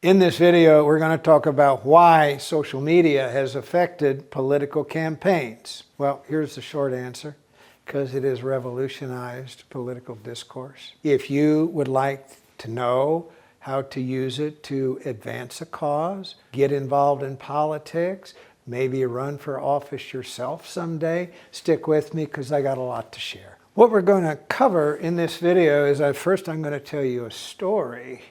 In this video, we're going to talk about why social media has affected political campaigns. Well, here's the short answer: because it has revolutionized political discourse. If you would like to know how to use it to advance a cause, get involved in politics, maybe run for office yourself someday, stick with me because I got a lot to share. What we're going to cover in this video is first I'm going to tell you a story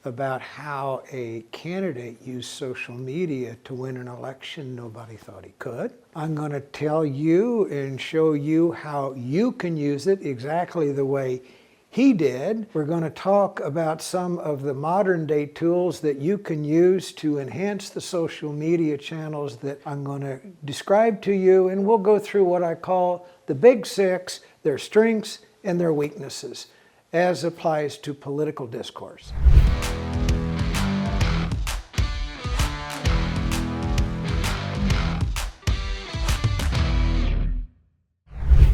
about how a candidate used social media to win an election nobody thought he could. I'm going to tell you and show you how you can use it exactly the way he did. We're going to talk about some of the modern day tools that you can use to enhance the social media channels that I'm going to describe to you, and we'll go through what I call the big six, their strengths and their weaknesses, as applies to political discourse.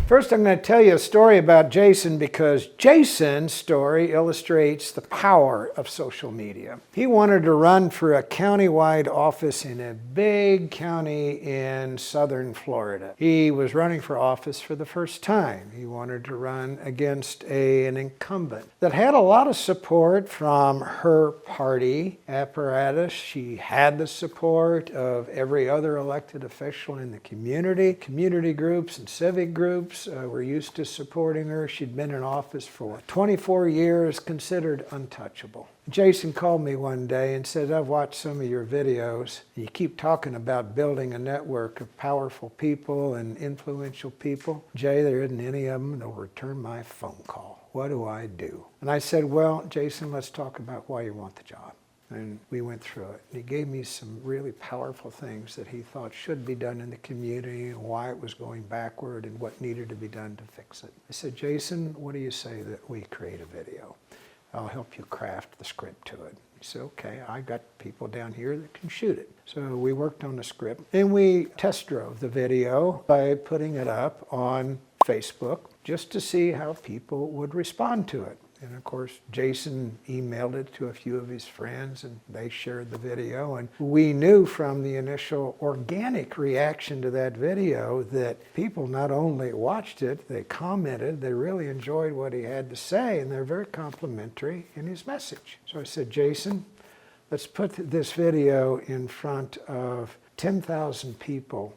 First, I'm going to tell you a story about Jason because Jason's story illustrates the power of social media. He wanted to run for a county-wide office in a big county in southern Florida. He was running for office for the first time. He wanted to run against an incumbent that had a lot of support from her party apparatus. She had the support of every other elected official in the community. Community groups and civic groups were used to supporting her. She'd been in office for 24 years, considered untouchable. Jason called me one day and said, "I've watched some of your videos. You keep talking about building a network of powerful people and influential people. Jay, there isn't any of them that'll return my phone call. What do I do?" And I said, "Well, Jason, let's talk about why you want the job." And we went through it. He gave me some really powerful things that he thought should be done in the community and why it was going backward and what needed to be done to fix it. I said, "Jason, what do you say that we create a video? I'll help you craft the script to it." He said, "Okay, I got people down here that can shoot it." So we worked on the script and we test drove the video by putting it up on Facebook just to see how people would respond to it. And of course, Jason emailed it to a few of his friends and they shared the video. And we knew from the initial organic reaction to that video that people not only watched it, they commented, they really enjoyed what he had to say, and they're very complimentary in his message. So I said, "Jason, let's put this video in front of 10,000 people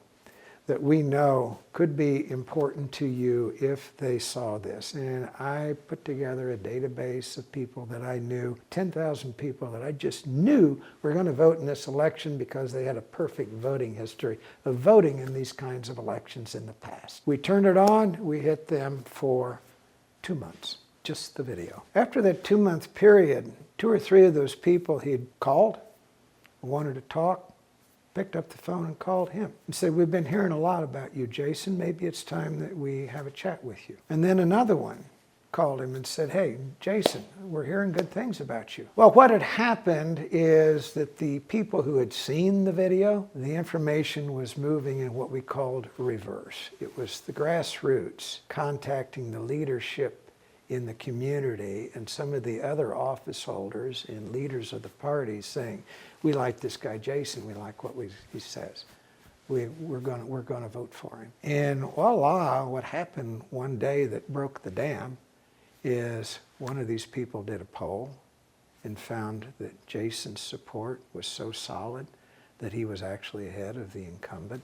that we know could be important to you if they saw this." And I put together a database of people that I knew, 10,000 people that I just knew were going to vote in this election because they had a perfect voting history of voting in these kinds of elections in the past. We turned it on, we hit them for 2 months, just the video. After that 2-month period, 2 or 3 of those people he'd called, wanted to talk, picked up the phone and called him and said, "We've been hearing a lot about you, Jason. Maybe it's time that we have a chat with you." And then another one called him and said, "Hey, Jason, we're hearing good things about you." Well, what had happened is that the people who had seen the video, the information was moving in what we called reverse. It was the grassroots contacting the leadership in the community and some of the other office holders and leaders of the party saying, "We like this guy Jason, we like what he says. We're going to vote for him." And voila, what happened one day that broke the dam is one of these people did a poll and found that Jason's support was so solid that he was actually ahead of the incumbent,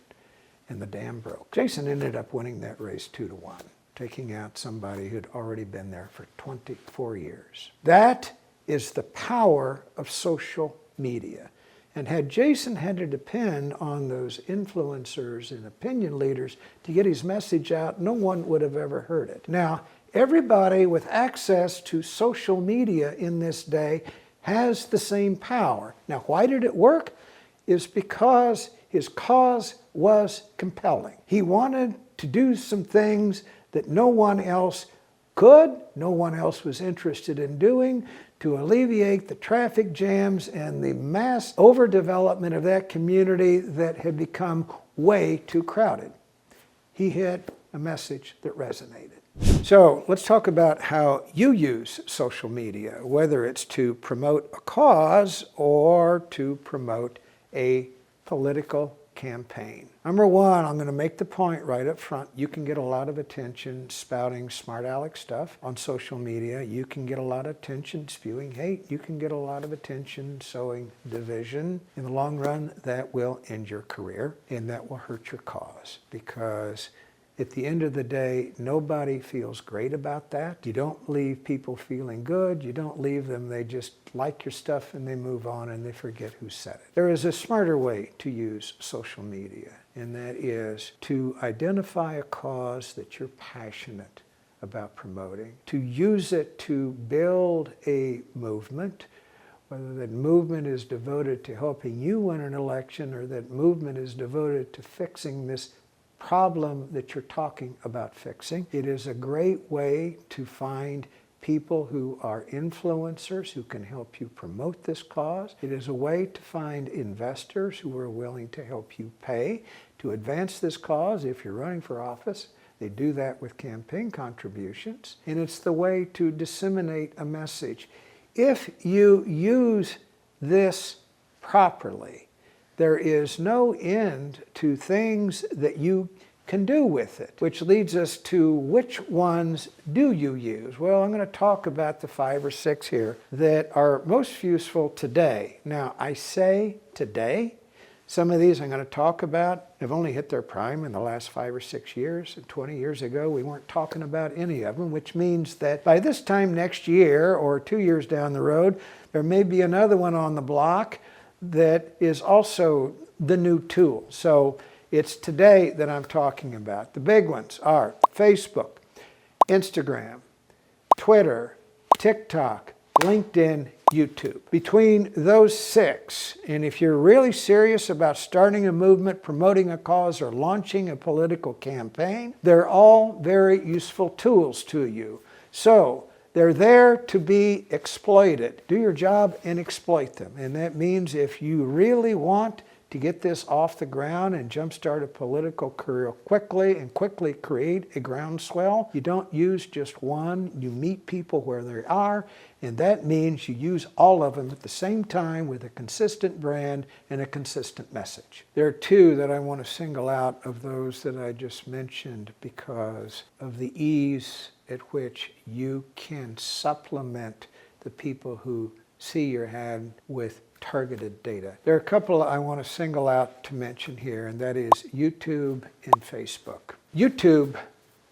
and the dam broke. Jason ended up winning that race 2-1. Taking out somebody who'd already been there for 24 years. That is the power of social media. And had Jason had to depend on those influencers and opinion leaders to get his message out, no one would have ever heard it. Now, everybody with access to social media in this day has the same power. Now, why did it work? Is because his cause was compelling. He wanted to do some things that no one else could, no one else was interested in doing, to alleviate the traffic jams and the mass overdevelopment of that community that had become way too crowded. He had a message that resonated. So let's talk about how you use social media, whether it's to promote a cause or to promote a political campaign. Number one, I'm going to make the point right up front. You can get a lot of attention spouting smart aleck stuff on social media. You can get a lot of attention spewing hate. You can get a lot of attention sowing division. In the long run, that will end your career and that will hurt your cause, because at the end of the day, nobody feels great about that. You don't leave people feeling good. You don't leave them, they just like your stuff and they move on and they forget who said it. There is a smarter way to use social media, and that is to identify a cause that you're passionate about promoting, to use it to build a movement, whether that movement is devoted to helping you win an election or that movement is devoted to fixing this problem that you're talking about fixing. It is a great way to find people who are influencers who can help you promote this cause. It is a way to find investors who are willing to help you pay to advance this cause. If you're running for office, they do that with campaign contributions. And it's the way to disseminate a message. If you use this properly, there is no end to things that you can do with it, which leads us to which ones do you use? Well, I'm going to talk about the 5 or 6 here that are most useful today. Now, I say today. Some of these I'm going to talk about have only hit their prime in the last 5 or 6 years. And 20 years ago, we weren't talking about any of them, which means that by this time next year or 2 years down the road, there may be another one on the block that is also the new tool. So it's today that I'm talking about. The big ones are Facebook, Instagram, Twitter, TikTok, LinkedIn, YouTube. Between those 6, and if you're really serious about starting a movement, promoting a cause, or launching a political campaign, they're all very useful tools to you. So they're there to be exploited. Do your job and exploit them. And that means if you really want to get this off the ground and jumpstart a political career quickly and quickly create a groundswell, you don't use just one. You meet people where they are, and that means you use all of them at the same time with a consistent brand and a consistent message. There are 2 that I want to single out of those that I just mentioned because of the ease at which you can supplement the people who see your ad with targeted data. There are a couple I want to single out to mention here, and that is YouTube and Facebook. YouTube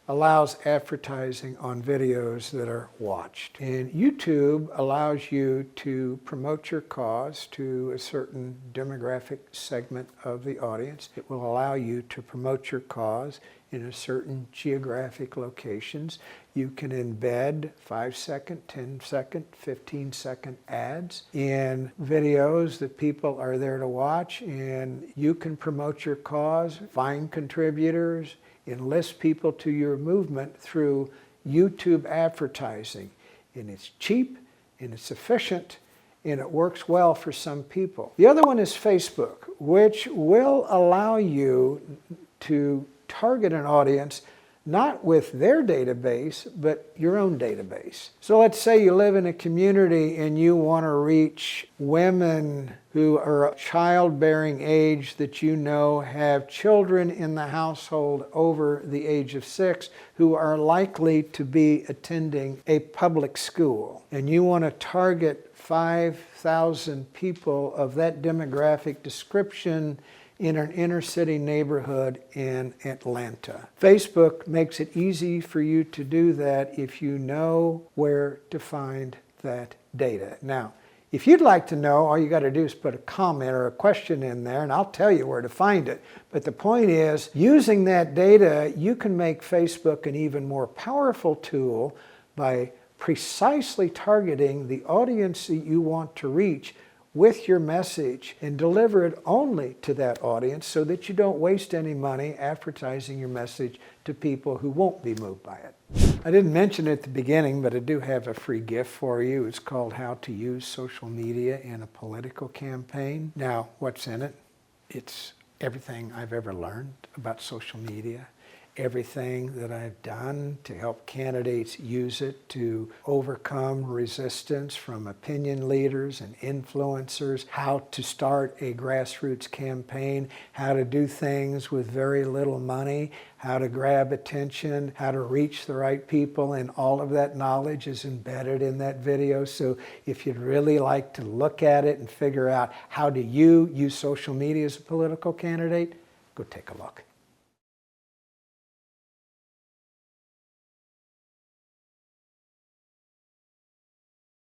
allows advertising on videos that are watched. And YouTube allows you to promote your cause to a certain demographic segment of the audience. It will allow you to promote your cause in a certain geographic locations. You can embed 5-second, 10-second, 15-second ads in videos that people are there to watch, and you can promote your cause, find contributors, enlist people to your movement through YouTube advertising. And it's cheap, and it's efficient, and it works well for some people. The other one is Facebook, which will allow you to target an audience not with their database, but your own database. So let's say you live in a community and you want to reach women who are childbearing age that you know have children in the household over the age of 6 who are likely to be attending a public school. And you want to target 5,000 people of that demographic description in an inner city neighborhood in Atlanta. Facebook makes it easy for you to do that if you know where to find that data. Now, if you'd like to know, all you got to do is put a comment or a question in there, and I'll tell you where to find it. But the point is, using that data, you can make Facebook an even more powerful tool by precisely targeting the audience that you want to reach with your message and deliver it only to that audience so that you don't waste any money advertising your message to people who won't be moved by it. I didn't mention it at the beginning, but I do have a free gift for you. It's called How to Use Social Media in a Political Campaign. Now, what's in it? It's everything I've ever learned about social media everything that I've done to help candidates use it to overcome resistance from opinion leaders and influencers, how to start a grassroots campaign, how to do things with very little money, how to grab attention, how to reach the right people, and all of that knowledge is embedded in that video. So if you'd really like to look at it and figure out how do you use social media as a political candidate, go take a look.